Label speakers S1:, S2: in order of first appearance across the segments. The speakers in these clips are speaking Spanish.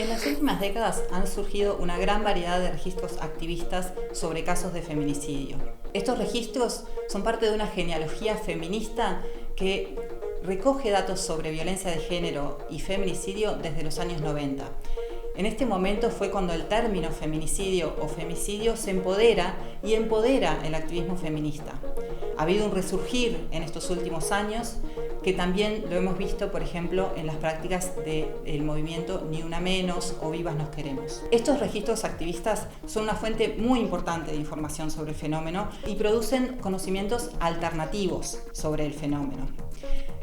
S1: En las últimas décadas han surgido una gran variedad de registros activistas sobre casos de feminicidio. Estos registros son parte de una genealogía feminista que recoge datos sobre violencia de género y feminicidio desde los años 90. En este momento fue cuando el término feminicidio o femicidio se empodera y empodera el activismo feminista. Ha habido un resurgir en estos últimos años que también lo hemos visto, por ejemplo, en las prácticas del movimiento Ni Una Menos o Vivas Nos Queremos. Estos registros activistas son una fuente muy importante de información sobre el fenómeno y producen conocimientos alternativos sobre el fenómeno.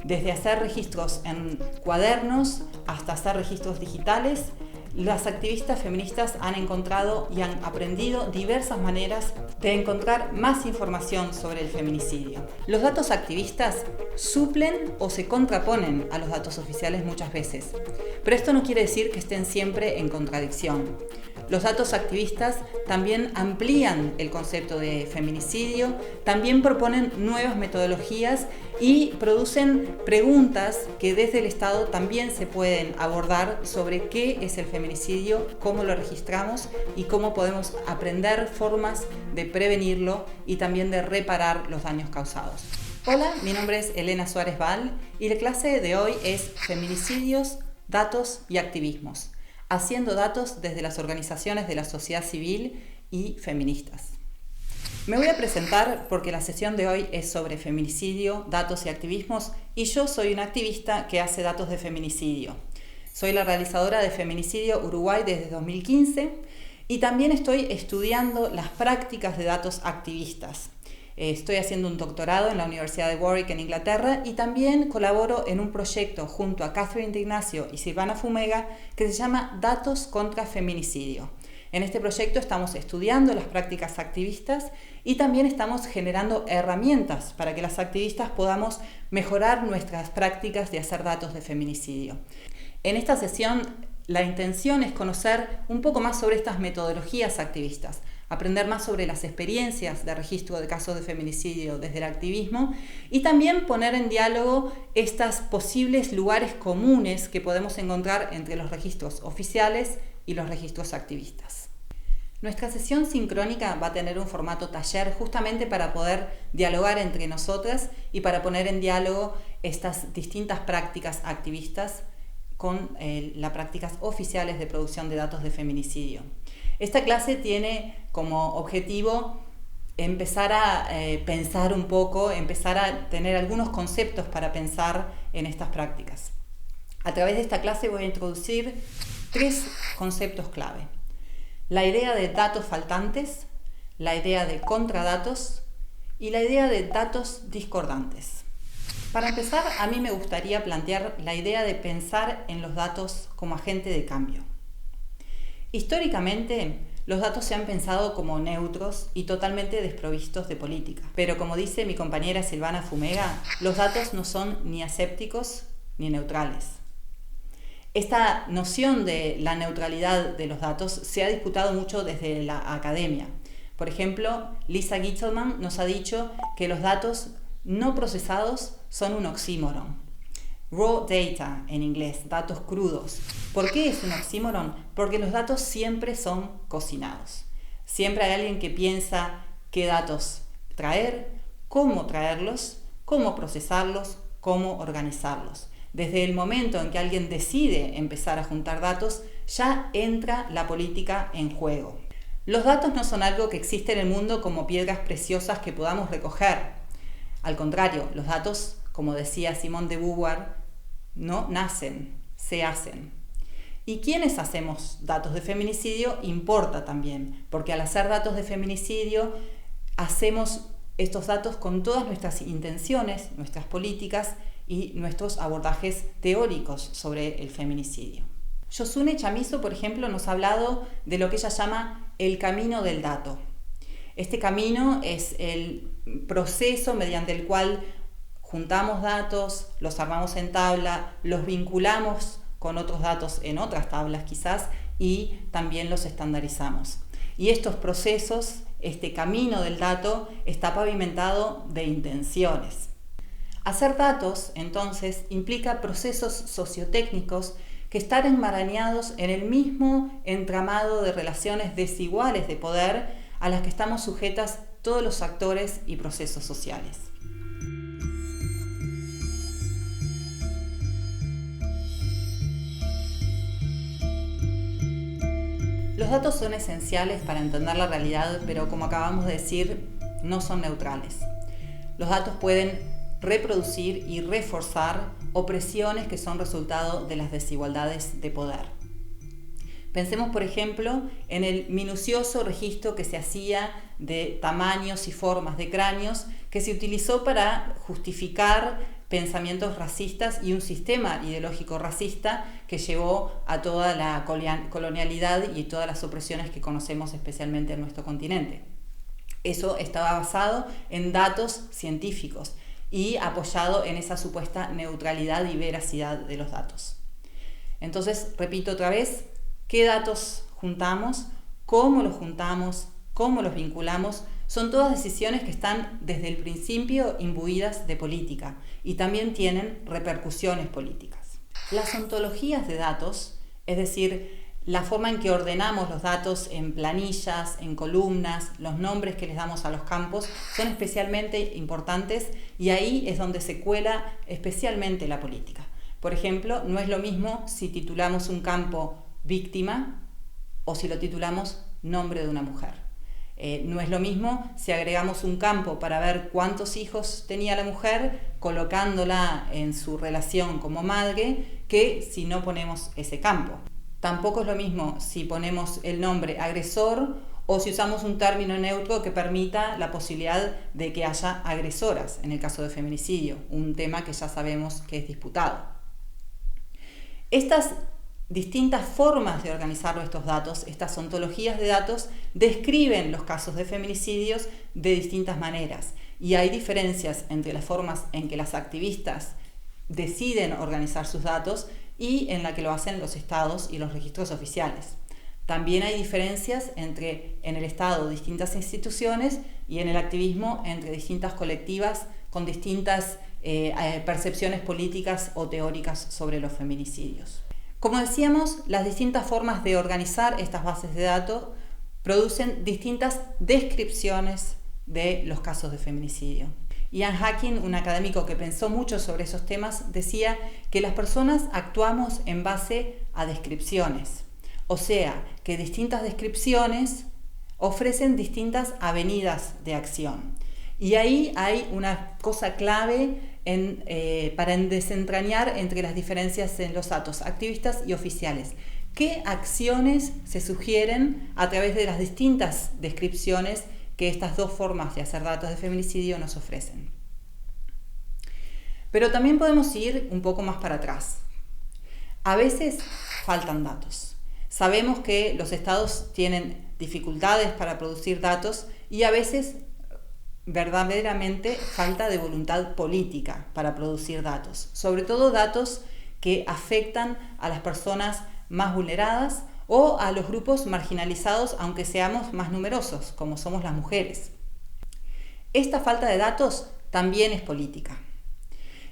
S1: Desde hacer registros en cuadernos hasta hacer registros digitales, las activistas feministas han encontrado y han aprendido diversas maneras de encontrar más información sobre el feminicidio. Los datos activistas suplen o se contraponen a los datos oficiales muchas veces, pero esto no quiere decir que estén siempre en contradicción. Los datos activistas también amplían el concepto de feminicidio, también proponen nuevas metodologías y producen preguntas que desde el Estado también se pueden abordar sobre qué es el feminicidio, cómo lo registramos y cómo podemos aprender formas de prevenirlo y también de reparar los daños causados. Hola, mi nombre es Elena Suárez Val y la clase de hoy es Feminicidios, Datos y Activismos, haciendo datos desde las organizaciones de la sociedad civil y feministas. Me voy a presentar porque la sesión de hoy es sobre feminicidio, datos y activismos y yo soy una activista que hace datos de feminicidio. Soy la realizadora de Feminicidio Uruguay desde 2015 y también estoy estudiando las prácticas de datos activistas. Estoy haciendo un doctorado en la Universidad de Warwick en Inglaterra y también colaboro en un proyecto junto a Catherine de Ignacio y Silvana Fumega que se llama Datos contra Feminicidio. En este proyecto estamos estudiando las prácticas activistas y también estamos generando herramientas para que las activistas podamos mejorar nuestras prácticas de hacer datos de feminicidio. En esta sesión la intención es conocer un poco más sobre estas metodologías activistas, aprender más sobre las experiencias de registro de casos de feminicidio desde el activismo y también poner en diálogo estos posibles lugares comunes que podemos encontrar entre los registros oficiales y los registros activistas. Nuestra sesión sincrónica va a tener un formato taller justamente para poder dialogar entre nosotras y para poner en diálogo estas distintas prácticas activistas con las prácticas oficiales de producción de datos de feminicidio. Esta clase tiene como objetivo empezar a pensar un poco, empezar a tener algunos conceptos para pensar en estas prácticas. A través de esta clase voy a introducir 3 conceptos clave. La idea de datos faltantes, la idea de contradatos y la idea de datos discordantes. Para empezar, a mí me gustaría plantear la idea de pensar en los datos como agente de cambio. Históricamente, los datos se han pensado como neutros y totalmente desprovistos de política. Pero como dice mi compañera Silvana Fumega, los datos no son ni asépticos ni neutrales. Esta noción de la neutralidad de los datos se ha disputado mucho desde la academia. Por ejemplo, Lisa Gittelman nos ha dicho que los datos no procesados son un oxímoron. Raw data en inglés, datos crudos. ¿Por qué es un oxímoron? Porque los datos siempre son cocinados. Siempre hay alguien que piensa qué datos traer, cómo traerlos, cómo procesarlos, cómo organizarlos. Desde el momento en que alguien decide empezar a juntar datos, ya entra la política en juego. Los datos no son algo que existe en el mundo como piedras preciosas que podamos recoger. Al contrario, los datos, como decía Simone de Beauvoir, no nacen, se hacen. Y quienes hacemos datos de feminicidio importa también, porque al hacer datos de feminicidio hacemos estos datos con todas nuestras intenciones, nuestras políticas y nuestros abordajes teóricos sobre el feminicidio. Yosune Chamizo, por ejemplo, nos ha hablado de lo que ella llama el camino del dato. Este camino es el proceso mediante el cual juntamos datos, los armamos en tabla, los vinculamos con otros datos en otras tablas quizás y también los estandarizamos. Y estos procesos, este camino del dato, está pavimentado de intenciones. Hacer datos, entonces, implica procesos sociotécnicos que estar enmarañados en el mismo entramado de relaciones desiguales de poder a las que estamos sujetas todos los actores y procesos sociales. Los datos son esenciales para entender la realidad, pero como acabamos de decir, no son neutrales. Los datos pueden reproducir y reforzar opresiones que son resultado de las desigualdades de poder. Pensemos, por ejemplo, en el minucioso registro que se hacía de tamaños y formas de cráneos que se utilizó para justificar pensamientos racistas y un sistema ideológico racista que llevó a toda la colonialidad y todas las opresiones que conocemos especialmente en nuestro continente. Eso estaba basado en datos científicos y apoyado en esa supuesta neutralidad y veracidad de los datos. Entonces, repito otra vez, ¿qué datos juntamos? ¿Cómo los juntamos? ¿Cómo los vinculamos? Son todas decisiones que están desde el principio imbuidas de política y también tienen repercusiones políticas. Las ontologías de datos, es decir, la forma en que ordenamos los datos en planillas, en columnas, los nombres que les damos a los campos, son especialmente importantes y ahí es donde se cuela especialmente la política. Por ejemplo, no es lo mismo si titulamos un campo víctima o si lo titulamos nombre de una mujer. No es lo mismo si agregamos un campo para ver cuántos hijos tenía la mujer, colocándola en su relación como madre, que si no ponemos ese campo. Tampoco es lo mismo si ponemos el nombre agresor o si usamos un término neutro que permita la posibilidad de que haya agresoras en el caso de feminicidio, un tema que ya sabemos que es disputado. Estas distintas formas de organizar estos datos, estas ontologías de datos, describen los casos de feminicidios de distintas maneras y hay diferencias entre las formas en que las activistas deciden organizar sus datos y en la que lo hacen los estados y los registros oficiales. También hay diferencias entre en el Estado distintas instituciones y en el activismo entre distintas colectivas con distintas percepciones políticas o teóricas sobre los feminicidios. Como decíamos, las distintas formas de organizar estas bases de datos producen distintas descripciones de los casos de feminicidio. Ian Hacking, un académico que pensó mucho sobre esos temas, decía que las personas actuamos en base a descripciones, o sea, que distintas descripciones ofrecen distintas avenidas de acción. Y ahí hay una cosa clave para desentrañar entre las diferencias en los datos activistas y oficiales. ¿Qué acciones se sugieren a través de las distintas descripciones que estas dos formas de hacer datos de feminicidio nos ofrecen? Pero también podemos ir un poco más para atrás. A veces faltan datos. Sabemos que los estados tienen dificultades para producir datos y a veces verdaderamente falta de voluntad política para producir datos, sobre todo datos que afectan a las personas más vulneradas o a los grupos marginalizados, aunque seamos más numerosos, como somos las mujeres. Esta falta de datos también es política.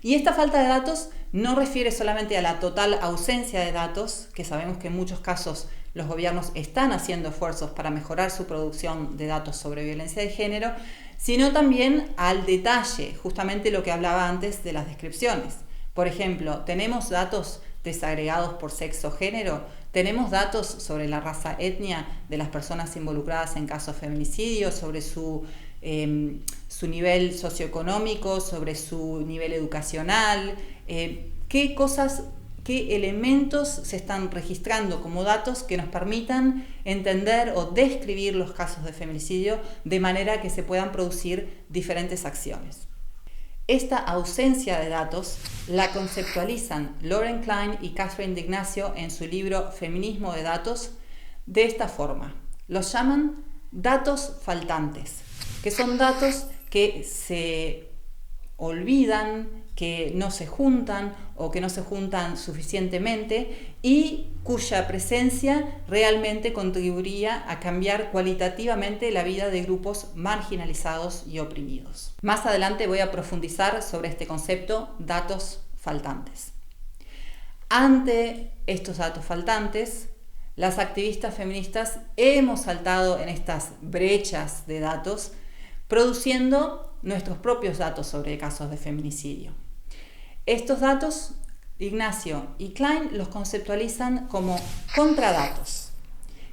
S1: Y esta falta de datos no refiere solamente a la total ausencia de datos, que sabemos que en muchos casos los gobiernos están haciendo esfuerzos para mejorar su producción de datos sobre violencia de género, sino también al detalle, justamente lo que hablaba antes de las descripciones. Por ejemplo, ¿tenemos datos desagregados por sexo o género? ¿Tenemos datos sobre la raza, etnia de las personas involucradas en casos de feminicidio, sobre su nivel socioeconómico, sobre su nivel educacional? ¿Qué elementos se están registrando como datos que nos permitan entender o describir los casos de feminicidio de manera que se puedan producir diferentes acciones? Esta ausencia de datos la conceptualizan Lauren Klein y Catherine D'Ignazio en su libro Feminismo de Datos de esta forma. Los llaman datos faltantes, que son datos que se olvidan, que no se juntan o que no se juntan suficientemente y cuya presencia realmente contribuiría a cambiar cualitativamente la vida de grupos marginalizados y oprimidos. Más adelante voy a profundizar sobre este concepto, datos faltantes. Ante estos datos faltantes, las activistas feministas hemos saltado en estas brechas de datos, produciendo nuestros propios datos sobre casos de feminicidio. Estos datos, Ignacio y Klein los conceptualizan como contradatos,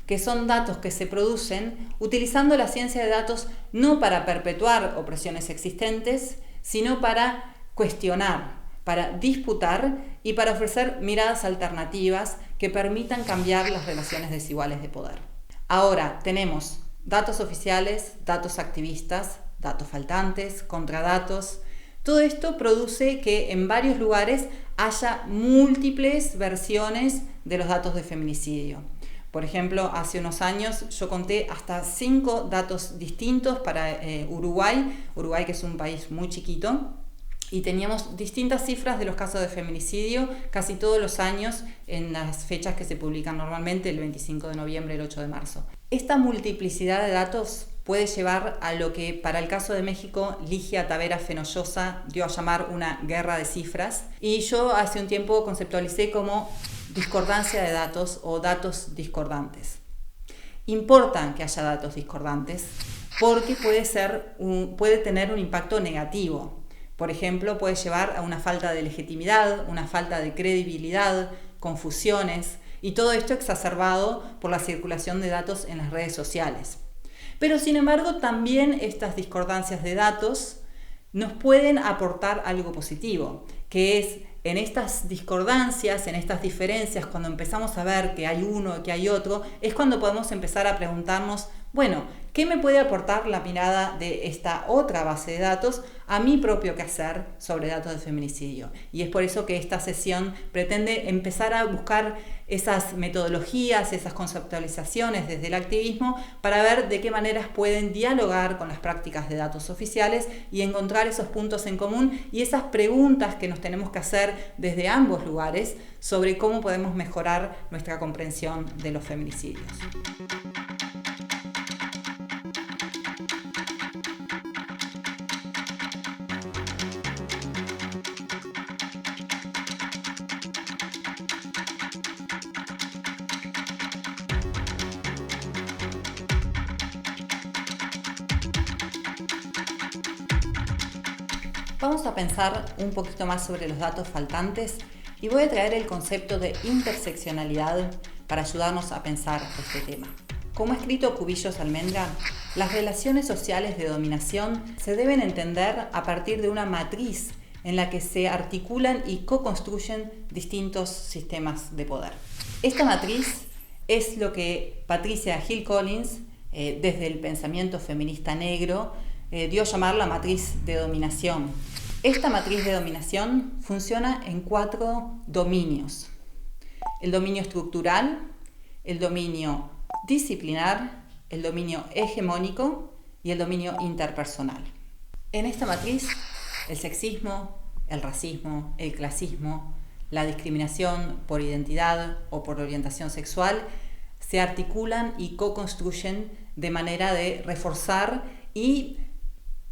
S1: que son datos que se producen utilizando la ciencia de datos no para perpetuar opresiones existentes, sino para cuestionar, para disputar y para ofrecer miradas alternativas que permitan cambiar las relaciones desiguales de poder. Ahora tenemos datos oficiales, datos activistas, datos faltantes, contradatos. Todo esto produce que en varios lugares haya múltiples versiones de los datos de feminicidio. Por ejemplo, hace unos años yo conté hasta 5 datos distintos para Uruguay, que es un país muy chiquito, y teníamos distintas cifras de los casos de feminicidio casi todos los años en las fechas que se publican normalmente, el 25 de noviembre, el 8 de marzo. Esta multiplicidad de datos puede llevar a lo que para el caso de México Ligia Tavera Fenollosa dio a llamar una guerra de cifras, y yo hace un tiempo conceptualicé como discordancia de datos o datos discordantes. Importa que haya datos discordantes porque puede tener un impacto negativo. Por ejemplo, puede llevar a una falta de legitimidad, una falta de credibilidad, confusiones, y todo esto exacerbado por la circulación de datos en las redes sociales. Pero sin embargo, también estas discordancias de datos nos pueden aportar algo positivo, que es en estas discordancias, en estas diferencias, cuando empezamos a ver que hay uno, que hay otro, es cuando podemos empezar a preguntarnos, bueno, ¿qué me puede aportar la mirada de esta otra base de datos a mi propio quehacer sobre datos de feminicidio? Y es por eso que esta sesión pretende empezar a buscar esas metodologías, esas conceptualizaciones desde el activismo para ver de qué maneras pueden dialogar con las prácticas de datos oficiales y encontrar esos puntos en común y esas preguntas que nos tenemos que hacer desde ambos lugares sobre cómo podemos mejorar nuestra comprensión de los feminicidios. Vamos a pensar un poquito más sobre los datos faltantes y voy a traer el concepto de interseccionalidad para ayudarnos a pensar este tema. Como ha escrito Cubillos Almendra, las relaciones sociales de dominación se deben entender a partir de una matriz en la que se articulan y co-construyen distintos sistemas de poder. Esta matriz es lo que Patricia Hill Collins, desde el pensamiento feminista negro, dio a llamar la matriz de dominación. Esta matriz de dominación funciona en 4 dominios: el dominio estructural, el dominio disciplinar, el dominio hegemónico y el dominio interpersonal. En esta matriz, el sexismo, el racismo, el clasismo, la discriminación por identidad o por orientación sexual se articulan y co-construyen de manera de reforzar y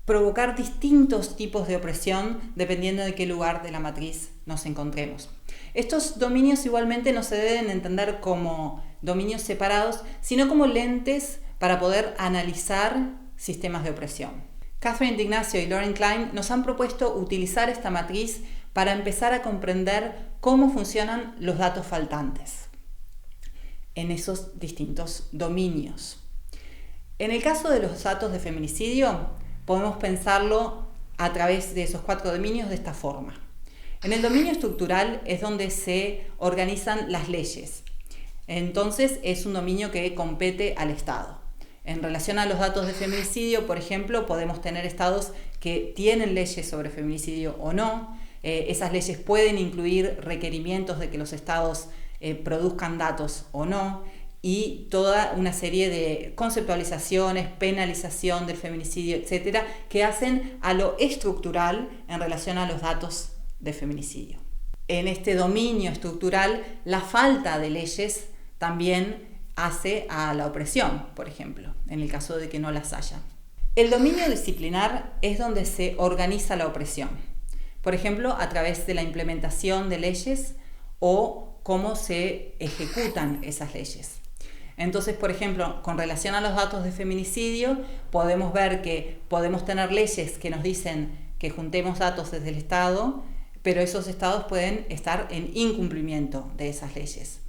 S1: provocar distintos tipos de opresión dependiendo de qué lugar de la matriz nos encontremos. Estos dominios igualmente no se deben entender como dominios separados, sino como lentes para poder analizar sistemas de opresión. Catherine D'Ignacio y Lauren Klein nos han propuesto utilizar esta matriz para empezar a comprender cómo funcionan los datos faltantes en esos distintos dominios. En el caso de los datos de feminicidio, podemos pensarlo a través de esos 4 dominios de esta forma. En el dominio estructural es donde se organizan las leyes. Entonces es un dominio que compete al Estado. En relación a los datos de feminicidio, por ejemplo, podemos tener estados que tienen leyes sobre feminicidio o no. Esas leyes pueden incluir requerimientos de que los estados produzcan datos o no, y toda una serie de conceptualizaciones, penalización del feminicidio, etcétera, que hacen a lo estructural en relación a los datos de feminicidio. En este dominio estructural, la falta de leyes también hace a la opresión, por ejemplo, en el caso de que no las haya. El dominio disciplinar es donde se organiza la opresión, por ejemplo, a través de la implementación de leyes o cómo se ejecutan esas leyes. Entonces, por ejemplo, con relación a los datos de feminicidio, podemos ver que podemos tener leyes que nos dicen que juntemos datos desde el Estado, pero esos estados pueden estar en incumplimiento de esas leyes.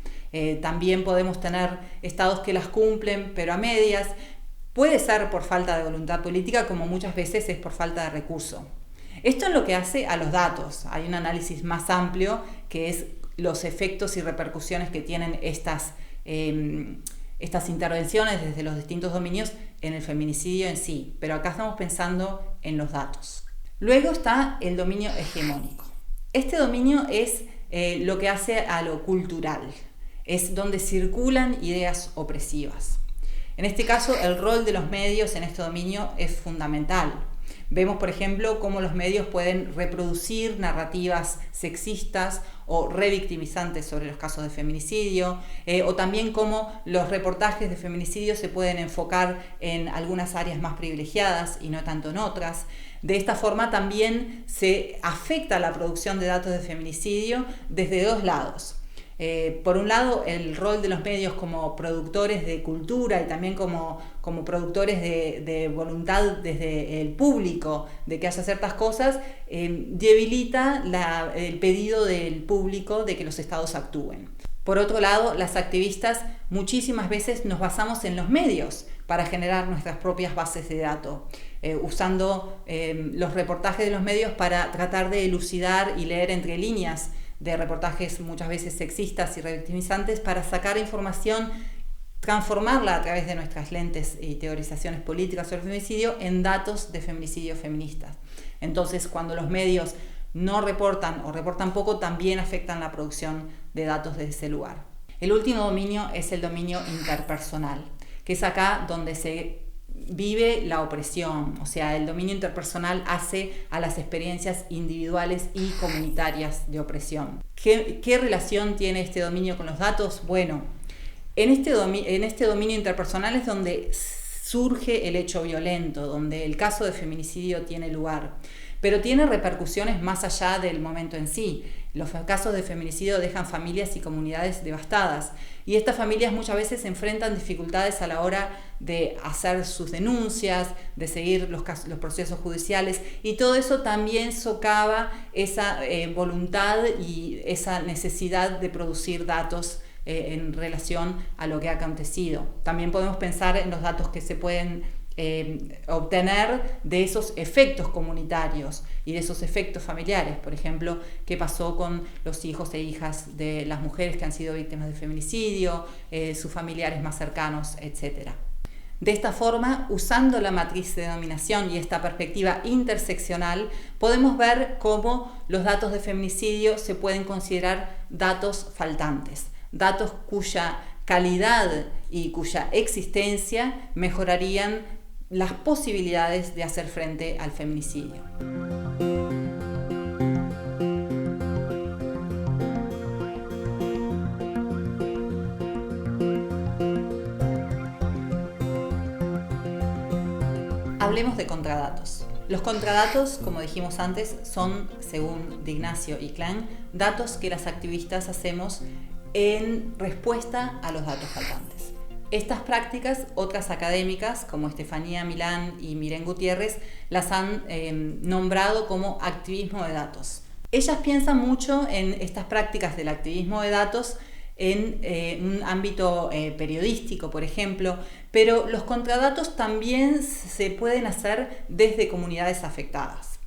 S1: También podemos tener estados que las cumplen, pero a medias. Puede ser por falta de voluntad política, como muchas veces es por falta de recurso. Esto es lo que hace a los datos. Hay un análisis más amplio que es los efectos y repercusiones que tienen estas intervenciones desde los distintos dominios en el feminicidio en sí. Pero acá estamos pensando en los datos. Luego está el dominio hegemónico. Este dominio es lo que hace a lo cultural. Es donde circulan ideas opresivas. En este caso, el rol de los medios en este dominio es fundamental. Vemos, por ejemplo, cómo los medios pueden reproducir narrativas sexistas o revictimizantes sobre los casos de feminicidio, o también cómo los reportajes de feminicidio se pueden enfocar en algunas áreas más privilegiadas y no tanto en otras. De esta forma también se afecta la producción de datos de feminicidio desde dos lados. Por un lado, el rol de los medios como productores de cultura y también como productores de voluntad desde el público de que haya ciertas cosas, debilita el pedido del público de que los estados actúen. Por otro lado, las activistas muchísimas veces nos basamos en los medios para generar nuestras propias bases de datos, usando los reportajes de los medios para tratar de elucidar y leer entre líneas de reportajes muchas veces sexistas y revictimizantes para sacar información, transformarla a través de nuestras lentes y teorizaciones políticas sobre el feminicidio en datos de feminicidio feministas. Entonces, cuando los medios no reportan o reportan poco, también afectan la producción de datos desde ese lugar. El último dominio es el dominio interpersonal, que es acá donde se vive la opresión, o sea, el dominio interpersonal hace a las experiencias individuales y comunitarias de opresión. ¿Qué relación tiene este dominio con los datos? Bueno, en este dominio interpersonal es donde surge el hecho violento, donde el caso de feminicidio tiene lugar, pero tiene repercusiones más allá del momento en sí. Los casos de feminicidio dejan familias y comunidades devastadas, y estas familias muchas veces enfrentan dificultades a la hora de hacer sus denuncias, de seguir los procesos judiciales, y todo eso también socava esa voluntad y esa necesidad de producir datos en relación a lo que ha acontecido. También podemos pensar en los datos que se pueden obtener de esos efectos comunitarios y de esos efectos familiares. Por ejemplo, qué pasó con los hijos e hijas de las mujeres que han sido víctimas de feminicidio, sus familiares más cercanos, etc. De esta forma, usando la matriz de dominación y esta perspectiva interseccional, podemos ver cómo los datos de feminicidio se pueden considerar datos faltantes, datos cuya calidad y cuya existencia mejorarían las posibilidades de hacer frente al feminicidio. Hablemos de contradatos. Los contradatos, como dijimos antes, son, según D'Ignacio y Klein, datos que las activistas hacemos en respuesta a los datos faltantes. Estas prácticas, otras académicas como Estefanía Milán y Miren Gutiérrez, las han nombrado como activismo de datos. Ellas piensan mucho en estas prácticas del activismo de datos en un ámbito periodístico, por ejemplo, pero los contradatos también se pueden hacer desde comunidades afectadas.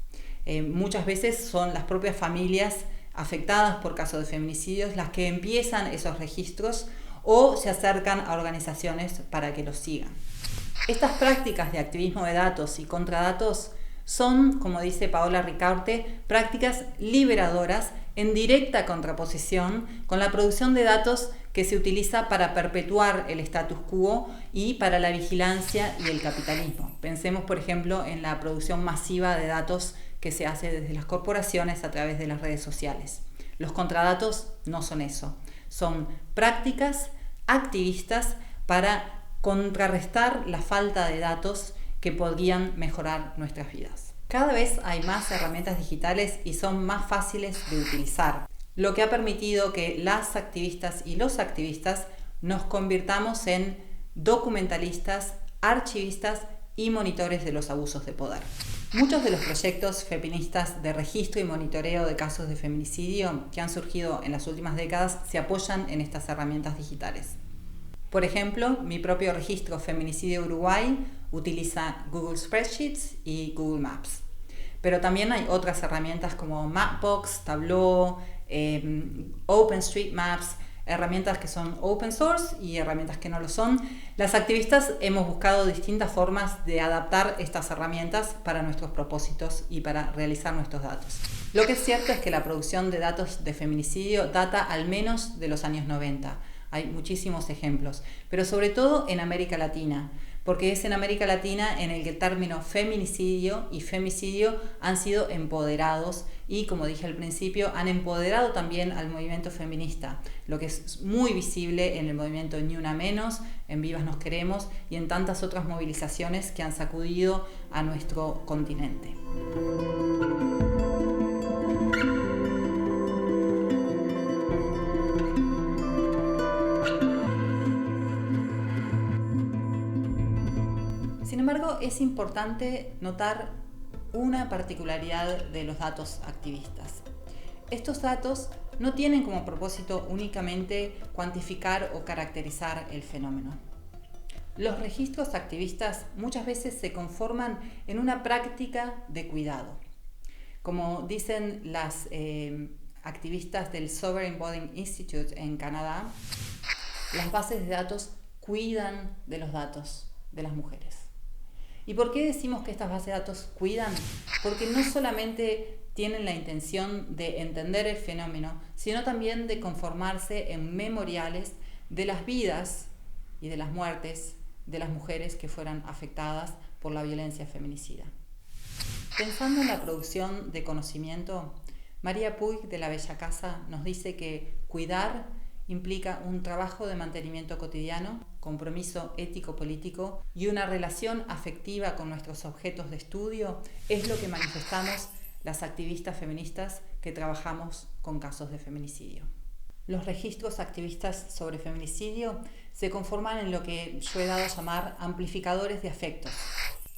S1: Muchas veces son las propias familias afectadas por casos de feminicidios las que empiezan esos registros o se acercan a organizaciones para que los sigan. Estas prácticas de activismo de datos y contradatos son, como dice Paola Ricaurte, prácticas liberadoras en directa contraposición con la producción de datos que se utiliza para perpetuar el status quo y para la vigilancia y el capitalismo. Pensemos, por ejemplo, en la producción masiva de datos que se hace desde las corporaciones a través de las redes sociales. Los contradatos no son eso, son prácticas activistas para contrarrestar la falta de datos que podrían mejorar nuestras vidas. Cada vez hay más herramientas digitales y son más fáciles de utilizar. lo que ha permitido que las activistas y los activistas nos convirtamos en documentalistas, archivistas y monitores de los abusos de poder. Muchos de los proyectos feministas de registro y monitoreo de casos de feminicidio que han surgido en las últimas décadas se apoyan en estas herramientas digitales. Por ejemplo, mi propio registro Feminicidio Uruguay utiliza Google Spreadsheets y Google Maps. Pero también hay otras herramientas como Mapbox, Tableau, OpenStreetMaps, herramientas que son open source y herramientas que no lo son. Las activistas hemos buscado distintas formas de adaptar estas herramientas para nuestros propósitos y para realizar nuestros datos. Lo que es cierto es que la producción de datos de feminicidio data al menos de los años 90. Hay muchísimos ejemplos, pero sobre todo en América Latina, porque es en América Latina en el que el término feminicidio y femicidio han sido empoderados y, como dije al principio, han empoderado también al movimiento feminista, lo que es muy visible en el movimiento Ni Una Menos, en Vivas Nos Queremos y en tantas otras movilizaciones que han sacudido a nuestro continente. Sin embargo, es importante notar una particularidad de los datos activistas. Estos datos no tienen como propósito únicamente cuantificar o caracterizar el fenómeno. Los registros activistas muchas veces se conforman en una práctica de cuidado. Como dicen las activistas del Sovereign Body Institute en Canadá, las bases de datos cuidan de los datos de las mujeres. ¿Y por qué decimos que estas bases de datos cuidan? Porque no solamente tienen la intención de entender el fenómeno, sino también de conformarse en memoriales de las vidas y de las muertes de las mujeres que fueran afectadas por la violencia feminicida. Pensando en la producción de conocimiento, María Puig de la Bella Casa nos dice que cuidar implica un trabajo de mantenimiento cotidiano, compromiso ético-político y una relación afectiva con nuestros objetos de estudio es lo que manifestamos las activistas feministas que trabajamos con casos de feminicidio. Los registros activistas sobre feminicidio se conforman en lo que yo he dado a llamar amplificadores de afectos,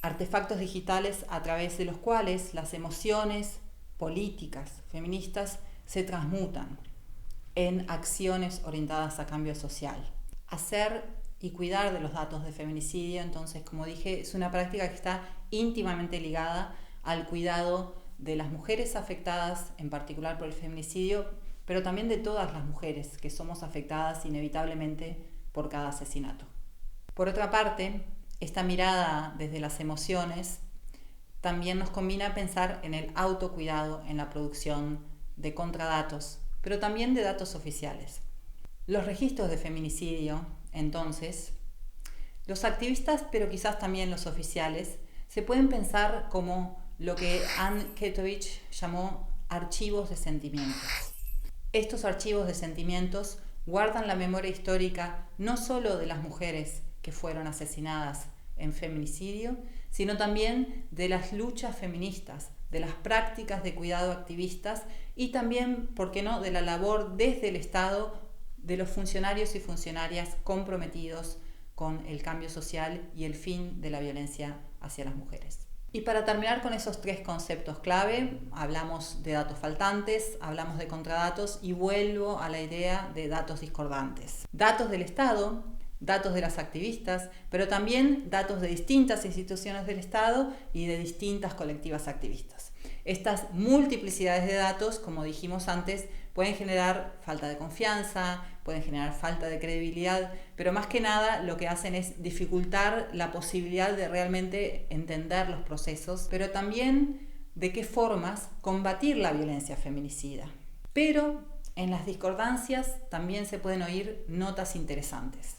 S1: artefactos digitales a través de los cuales las emociones políticas feministas se transmutan en acciones orientadas a cambio social. Hacer y cuidar de los datos de feminicidio, entonces, como dije, es una práctica que está íntimamente ligada al cuidado de las mujeres afectadas, en particular por el feminicidio, pero también de todas las mujeres que somos afectadas inevitablemente por cada asesinato. Por otra parte, esta mirada desde las emociones también nos convina a pensar en el autocuidado en la producción de contradatos, pero también de datos oficiales. Los registros de feminicidio, entonces, los activistas, pero quizás también los oficiales, se pueden pensar como lo que Anne Ketovich llamó archivos de sentimientos. Estos archivos de sentimientos guardan la memoria histórica no solo de las mujeres que fueron asesinadas en feminicidio, sino también de las luchas feministas, de las prácticas de cuidado activistas y también, ¿por qué no?, de la labor desde el Estado de los funcionarios y funcionarias comprometidos con el cambio social y el fin de la violencia hacia las mujeres. Y para terminar con esos tres conceptos clave, hablamos de datos faltantes, hablamos de contradatos y vuelvo a la idea de datos discordantes. Datos del Estado, datos de las activistas, pero también datos de distintas instituciones del Estado y de distintas colectivas activistas. Estas multiplicidades de datos, como dijimos antes, pueden generar falta de confianza, pueden generar falta de credibilidad, pero más que nada lo que hacen es dificultar la posibilidad de realmente entender los procesos, pero también de qué formas combatir la violencia feminicida. Pero en las discordancias también se pueden oír notas interesantes.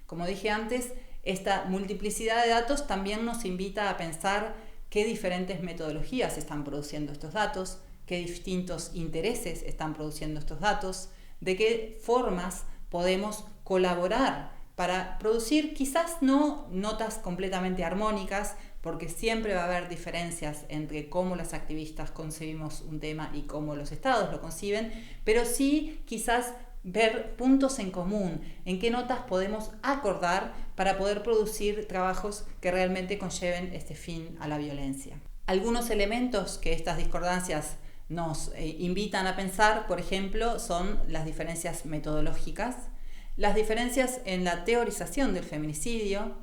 S1: Como dije antes, esta multiplicidad de datos también nos invita a pensar qué diferentes metodologías están produciendo estos datos, qué distintos intereses están produciendo estos datos, de qué formas podemos colaborar para producir quizás no notas completamente armónicas, porque siempre va a haber diferencias entre cómo las activistas concebimos un tema y cómo los estados lo conciben, pero sí quizás ver puntos en común, en qué notas podemos acordar para poder producir trabajos que realmente conlleven este fin a la violencia. Algunos elementos que estas discordancias nos invitan a pensar, por ejemplo, son las diferencias metodológicas, las diferencias en la teorización del feminicidio,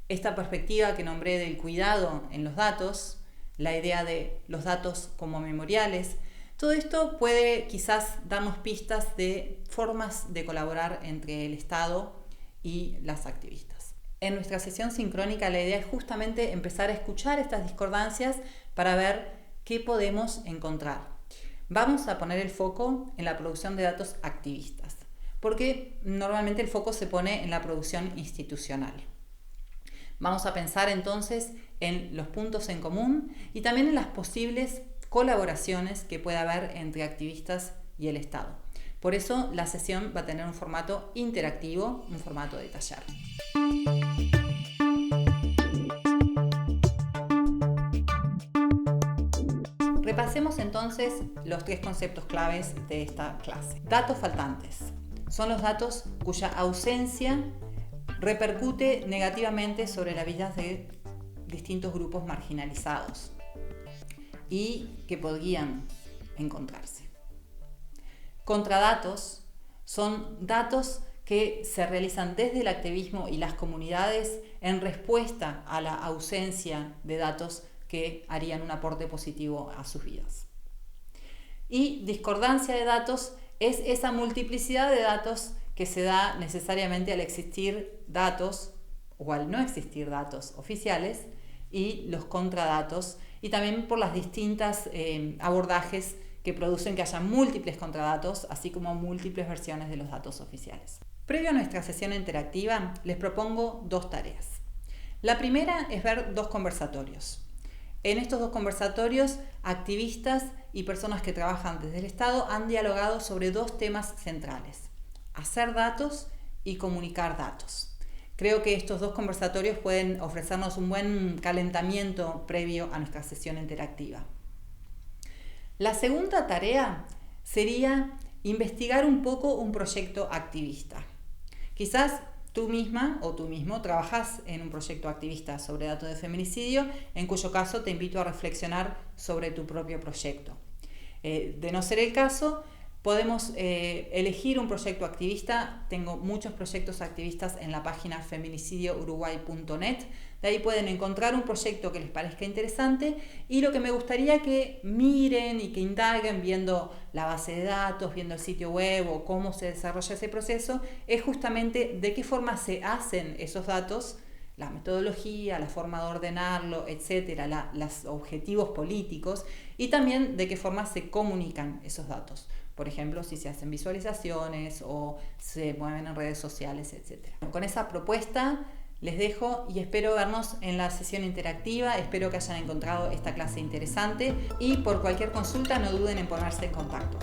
S1: esta perspectiva que nombré del cuidado en los datos, la idea de los datos como memoriales. Todo esto puede quizás darnos pistas de formas de colaborar entre el Estado y las activistas. En nuestra sesión sincrónica la idea es justamente empezar a escuchar estas discordancias para ver qué podemos encontrar. Vamos a poner el foco en la producción de datos activistas, porque normalmente el foco se pone en la producción institucional. Vamos a pensar entonces en los puntos en común y también en las posibles colaboraciones que pueda haber entre activistas y el Estado. Por eso la sesión va a tener un formato interactivo, un formato de taller. Repasemos entonces los 3 conceptos claves de esta clase. Datos faltantes. Son los datos cuya ausencia repercute negativamente sobre la vida de distintos grupos marginalizados y que podrían encontrarse. Contradatos son datos que se realizan desde el activismo y las comunidades en respuesta a la ausencia de datos que harían un aporte positivo a sus vidas. Y discordancia de datos es esa multiplicidad de datos que se da necesariamente al existir datos o al no existir datos oficiales y los contradatos, y también por las distintas abordajes que producen que haya múltiples contradatos, así como múltiples versiones de los datos oficiales. Previo a nuestra sesión interactiva, les propongo 2 tareas. La primera es ver 2 conversatorios. En estos 2 conversatorios, activistas y personas que trabajan desde el Estado han dialogado sobre 2 temas centrales: hacer datos y comunicar datos. Creo que estos 2 conversatorios pueden ofrecernos un buen calentamiento previo a nuestra sesión interactiva. La segunda tarea sería investigar un poco un proyecto activista. Quizás tú misma o tú mismo trabajas en un proyecto activista sobre datos de feminicidio, en cuyo caso te invito a reflexionar sobre tu propio proyecto. De no ser el caso, podemos elegir un proyecto activista. Tengo muchos proyectos activistas en la página feminicidouruguay.net. De ahí pueden encontrar un proyecto que les parezca interesante, y lo que me gustaría que miren y que indaguen viendo la base de datos, viendo el sitio web o cómo se desarrolla ese proceso, es justamente de qué forma se hacen esos datos, la metodología, la forma de ordenarlo, etcétera, los objetivos políticos, y también de qué forma se comunican esos datos. Por ejemplo, si se hacen visualizaciones o se mueven en redes sociales, etcétera. Con esa propuesta les dejo y espero vernos en la sesión interactiva. Espero que hayan encontrado esta clase interesante y por cualquier consulta no duden en ponerse en contacto.